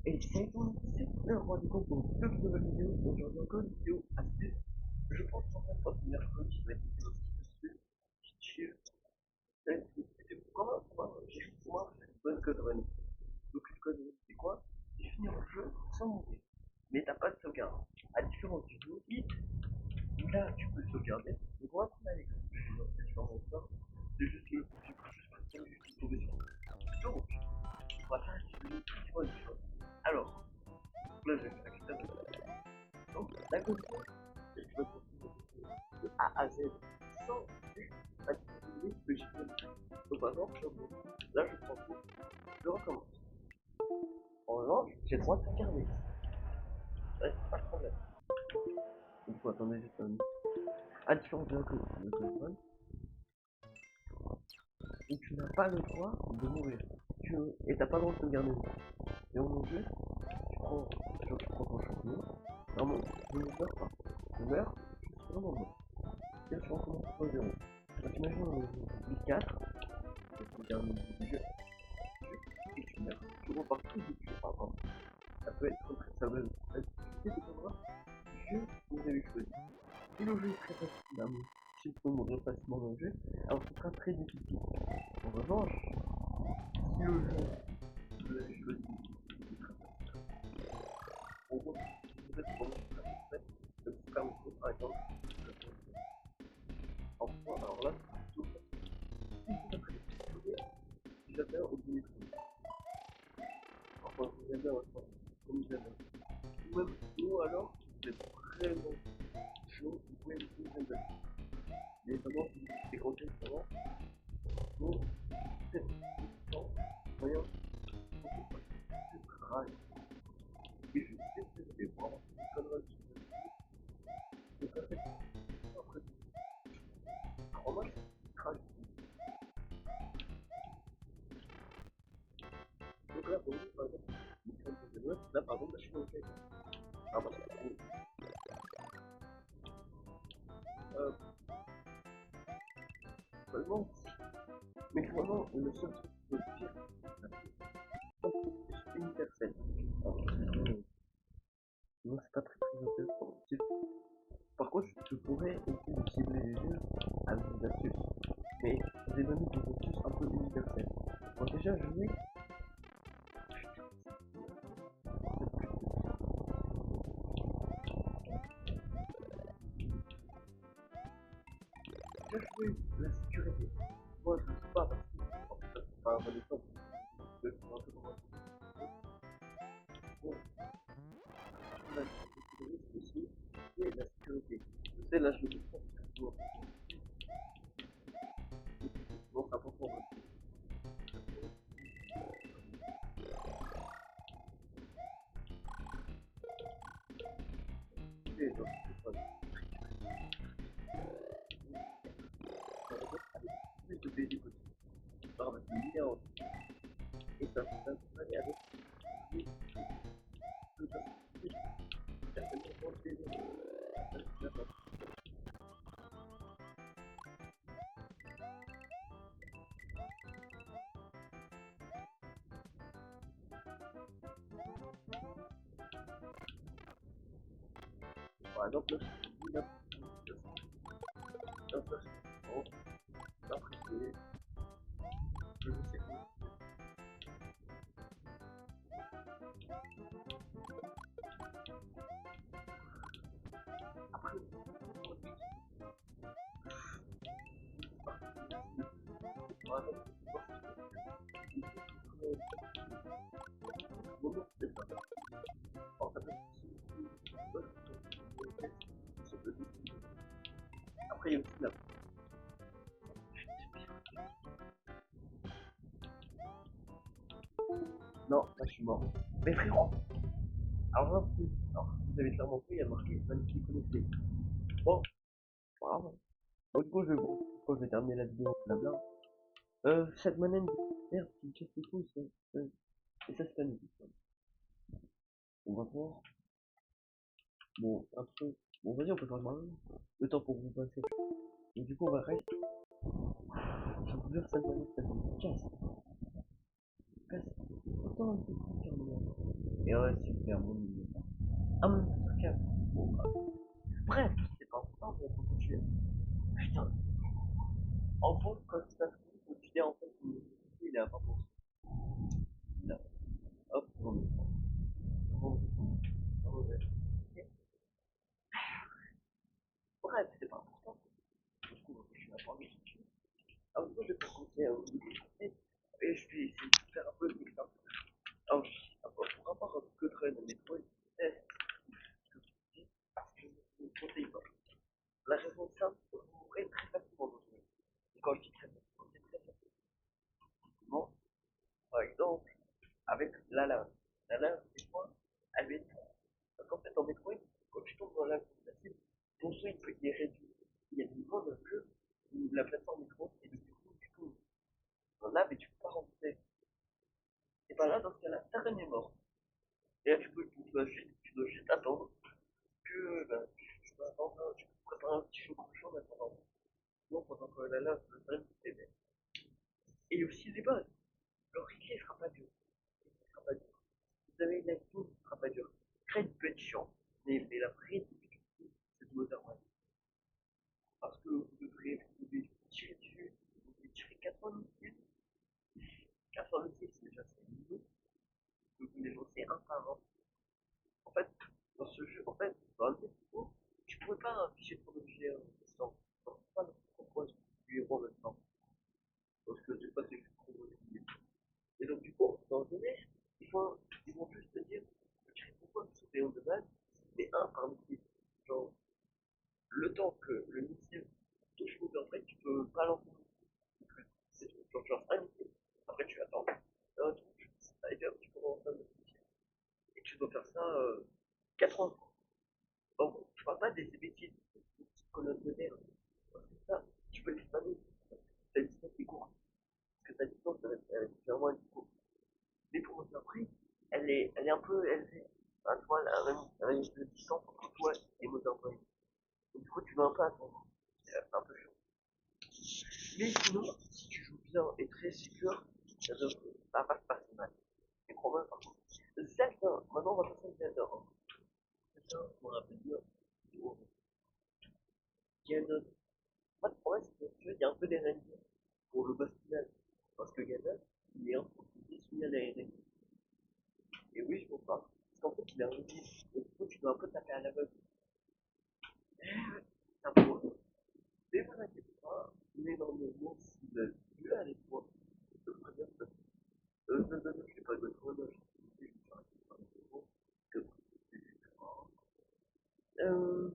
Et c'est bon, c'est le roi du concours. Deux nouvelles vidéos. Aujourd'hui encore une vidéo astuce. Je pense qu'en fait, pas mercredi, je vais être une vidéo astuce. Chill. C'est moi, j'ai une bonne connerie. Donc, une connerie, c'est quoi? C'est finir le jeu sans mourir. Mais t'as pas de sauvegarde. À différence du jeu hit, où là, tu peux sauvegarder. Donc, on va prendre un exemple. Je suis dans mon sort. C'est juste que j'ai pris juste 5 minutes pour tomber sur le donc, on va faire une petite bonne chose. Alors, là, je vais faire exprès de donc, d'un côté, je vais continuer de A à Z sans manipuler le JPL. Donc, par exemple, là, je prends tout, je recommence. En revanche, j'ai le droit de regarder. Ouais, pas de problème. Donc, faut attendre juste un minute. À différence de le téléphone, où tu n'as pas le droit de mourir. Et t'as pas le droit de te garder. Et on joue juste, tu prends ton champignon. Normalement, je ne meurs pas. Je meurs, je suis vraiment mort. Et tu recommences à 0. Donc, imagine, on joue 4, donc le dernier du jeu, et tu meurs. Tu repars tout depuis, par exemple. Ça peut être ça peut être difficile de savoir le jeu que vous avez choisi. Si le jeu est très facile à mourir, si vous pouvez mourir facilement dans le jeu, alors ce sera très difficile. En revanche, si le jeu que vous avez choisi est très facile, on va peut-être commencer à faire le Super Mario, par exemple. Enfin, alors là, c'est tout facile. Si vous avez trouvé, si j'avais oublié de trouver. Enfin, vous avez un instant, comme vous avez. Ou même, ou alors, vous êtes vraiment chaud, vous pouvez vous faire mais vraiment, c'est compté vraiment pour 7% moyen de travail. Et je sais que c'est vraiment une connerie sur le site. Donc en fait, après, alors moi, je travaille. Donc là, pour vous, par exemple, là, par exemple, je suis OK. Ah, bah, c'est cool. Seulement, mais vraiment, le seul truc qui est pire, c'est une personne. Alors, sinon, c'est pas très intéressant. Par contre, je pourrais essayer de cibler les jeux avec des astuces. Mais je vais donner des astuces un peu universelles. Bon, déjà, je vais jouer la sécurité. Moi, je ne sais pas parce que en fait, c'est pas un bon exemple. Je vais un peu comment bon, la sécurité aussi, et la sécurité. Je sais, là, je le comprends parce que bon, c'est important. Et donc, c'est pas plus de pays possible. Par la vidéo, et ça va aller avec tout ça. Par exemple, là, je sais que après, après, il y a aussi la. Non, là, je suis mort. Mais frérot, alors là, vous avez clairement fait, il y a marqué magnifique connecté. Bon, voilà. Du coup, je vais terminer la vidéo, blabla. Cette manette, merde, c'est une caisse de couilles, ça. Et ça, c'est pas nouveau. On va voir. Bon, après, bon, vas-y, on peut faire le temps pour vous passer. Et du coup, on va rester. Je vais vous dire cette manette, ça me casse. Casse. Autant un peu plus calmement. Et Ouais, super, bon milieu. Ah, mon truc, bon, bah. Bref, c'est pas important, mais faut continuer. Putain, en gros, quand ça se trouve, faut dire en fait, il est à 20%. Là, hop, on est. Bon, ouais. Bref, c'est pas important. Du coup, je suis informé. Alors, du coup, je vais continuer à vous expliquer. Et je vais essayer de faire un peu d'exemple. Alors, par rapport à ce que traîne le métro, ce que tu dis, je ne conseille pas. La raison de ça, vous mourrez très facilement dans une. Et quand je dis très facilement, c'est très facilement. Par exemple, avec la lave. La lave, des fois, elle est trop. Parce qu'en fait, en métro, quand tu tombes dans la lave facile, ton son il est réduit. Il y a des niveaux dans le jeu où la plateforme est trop et du coup, tu tombes dans la lave et tu peux pas remonter. Et pas là, dans ce cas-là, ta reine est morte. Et là, tu dois juste attendre que ben, tu vas attendre, tu peux préparer un petit chaud en attendant. Sinon, pendant que la lave, le time, c'est bien. Et aussi les bases. Le replay sera pas dur. Il sera pas dur. Vous avez une action qui sera pas dur. Crête peut être chiant, mais la vraie difficulté, c'est de Mother One. Parce que vous devez tirer dessus, vous devez tirer 80 missiles. 80 missiles, c'est déjà 5 minutes. Vous les lancer un par un. En fait, dans ce jeu, en fait, dans le jeu, tu pourrais pas afficher ton objet sans. Pas pourquoi tu héros maintenant. Parce que des fois, c'est juste trop motivé. Et donc, du coup, dans le donné, ils vont juste te dire, tu sais pourquoi ce PO de base, c'est un par missile. Genre, le temps que le missile touche l'overblade, tu peux pas lancer le missile. C'est tout. Genre, un missile. Après, tu attends. Un truc, et hop, tu peux relancer un autre missile. Et tu dois faire ça 80 fois. Bon, je parle pas des bêtises, des petites colonnes de terre. Parce que ça, tu peux les spammer. Ta distance est courte. Parce que ta distance, elle va être clairement un coup. Mais pour votre prix, elle est un peu élevée. À toi, la même distance entre toi et Motherboy. Donc, du coup, tu vas un peu attendre. C'est un peu chaud. Mais sinon, si tu joues bien et très secure, ça va pas se passer mal. Mais crois-moi, par contre. Zelda, maintenant on va passer à Zelda. Zelda, je me rappelle bien. Ganon. En fait, pour moi, c'est que il y a un peu des règles pour le boss final. Parce que Ganon, il est un peu plus soumis à la RNG. Et oui, je comprends. Parce qu'en fait, il a un outil. Et du coup, tu dois un peu taper à l'aveugle. C'est un peu. Mais vous inquiétez pas, mais normalement, si vous avez vu à l'époque, je peux dire que. Non, je sais pas de quoi, je sais pas que euh,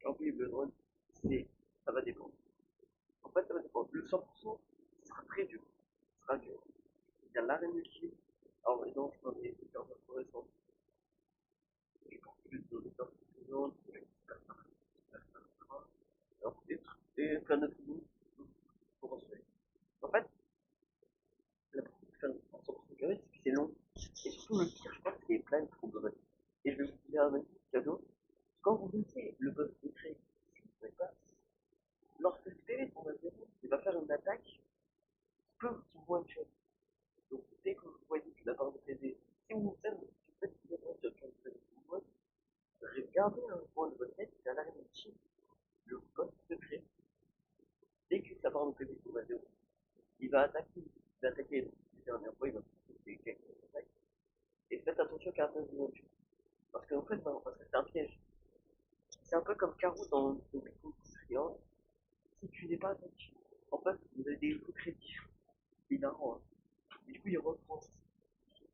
ah oui, le drone, c'est, ça va dépendre. En fait, ça va dépendre. Le 100%, ce sera très dur. Ce sera dur. Il y a l'arène multi. Alors, non, je parle des cartes intéressants. Je pense plus de cartes précédentes. Et plein d'autres moves pour ensuite. En fait, la partie de faire un 100% carré, c'est que c'est long. Et surtout, le pire, je pense, c'est les planes problématiques. Et je vais vous dire un petit cadeau. Quand vous mettez le boss secret, si vous ne savez pas, lorsque le PV tombe à zéro, il va faire une attaque qui peut vous one-shot. Donc, dès que vous voyez que la barre de PV, si vous faites une one-shot sur le boss, regardez un point de votre tête, il a l'arrêt de le boss secret. Dès que la barre de PV tombe à zéro, il va attaquer la dernière fois, il va faire quelques attaques. Et faites attention qu'à un one-shot. Parce qu'en fait, non, parce que c'est un piège. C'est un peu comme Caro dans le Pico Triangle. Si tu n'es pas attentif, en fait, vous avez des faux crédits. C'est hilarant. Hein. Et du coup, il reprend.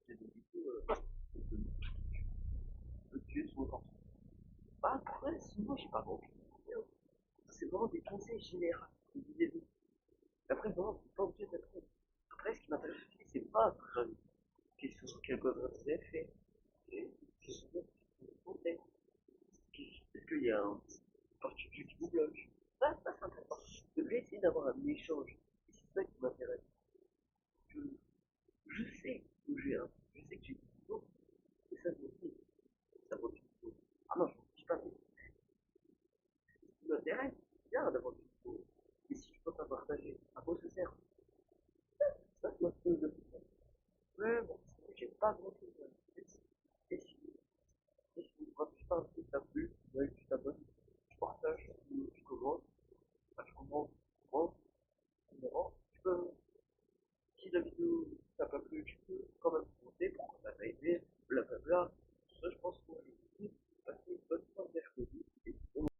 Et donc, du coup, le tuer son temps. Bah, après, sinon, j'ai pas grand chose. C'est vraiment des conseils généraux. Après, vraiment, c'est pas obligé d'être. Après, ce qui m'intéresse aussi, c'est pas qu'est-ce que quel code vous avez fait. C'est des conseils. Est-ce qu'il y a un particulier qui vous bloque? Ça c'est intéressant. Je vais essayer d'avoir un échange. C'est ça qui m'intéresse. Je, je sais que j'ai un. Je sais que j'ai du niveau. Et ça me motive. Ça me motive. Ah non, je ne dis pas, mais ce qui m'intéresse, c'est bien d'avoir du niveau. Et si je peux pas partager, à quoi ça sert? Ça, c'est ma philosophie. Ouais, bon. j'ai pas grand chose à dire. Et